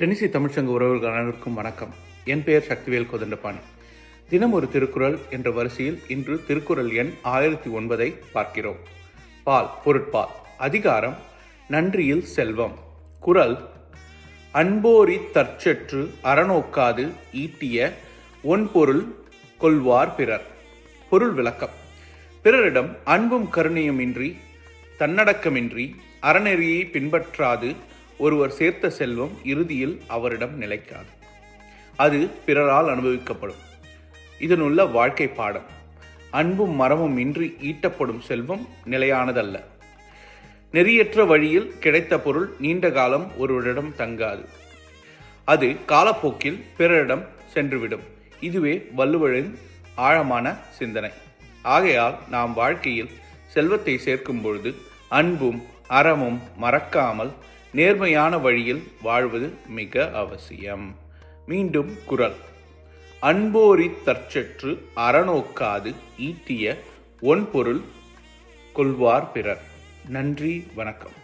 Tennessee தமிழ்ச்சங்க உறவுகள் அனைவருக்கும் வணக்கம். என் பெயர் சக்திவேல் கோதண்டபாணி. தினம் ஒரு திருக்குறள் என்ற வரிசையில் இன்று திருக்குறள் எண் 1009 பார்க்கிறோம். பால் பொருட்பால். அதிகாரம் நன்றியில் செல்வம். குறள்: அன்போரி தற்சற்று அறநோக்காது ஈட்டிய ஒன்பொருள் கொள்வார் பிறர். பொருள் விளக்கம்: பிறரிடம் அன்பும் கருணையும் இன்றி, தன்னடக்கமின்றி, அறநெறியை பின்பற்றாது ஒருவர் சேர்த்த செல்வம் இறுதியில் அவரிடம் நிலைக்காது. அது பிறரால் அனுபவிக்கப்படும். இதனுள்ள வாழ்க்கை பாடம்: அன்பும் மரமும் இன்றி ஈட்டப்படும் செல்வம் நிலையானதல்ல. நெறியற்ற வழியில் கிடைத்த பொருள் நீண்ட காலம் ஒருவரிடம் தங்காது. அது காலப்போக்கில் பிறரிடம் சென்றுவிடும். இதுவே வள்ளுவரின் ஆழமான சிந்தனை. ஆகையால் நாம் வாழ்க்கையில் செல்வத்தை சேர்க்கும் பொழுது அன்பும் அறமும் மறக்காமல் நேர்மையான வழியில் வாழ்வது மிக அவசியம். மீண்டும் குறள்: அன்போரி தற்சற்று அறநோக்காது ஈட்டிய ஒன்பொருள் கொள்வார் பிறர். நன்றி, வணக்கம்.